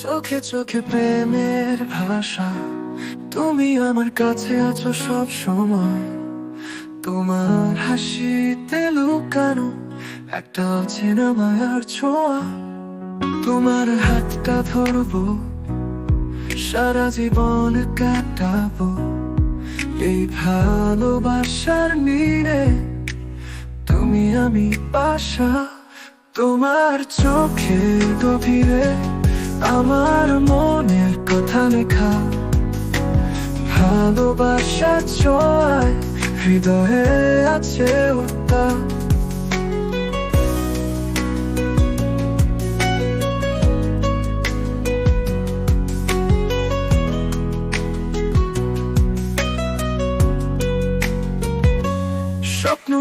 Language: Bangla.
চোখে চোখে প্রেমের ভাষা, তুমি আমার কাছে আছো সব সময়। তোমার হাসিতে লুকানো একটা অচেনা মায়ার ছোঁয়া। তোমার হাতটা ধরবো, সারা জীবন কাটাবো এই ভালোবাসার নীড়ে। তুমি আমি বাসা, তোমার চোখের গভীরে আমার মনের কথা লেখা। ভালোবাসার ছোঁয়ায় হৃদয়ে আছে উত্তাপ।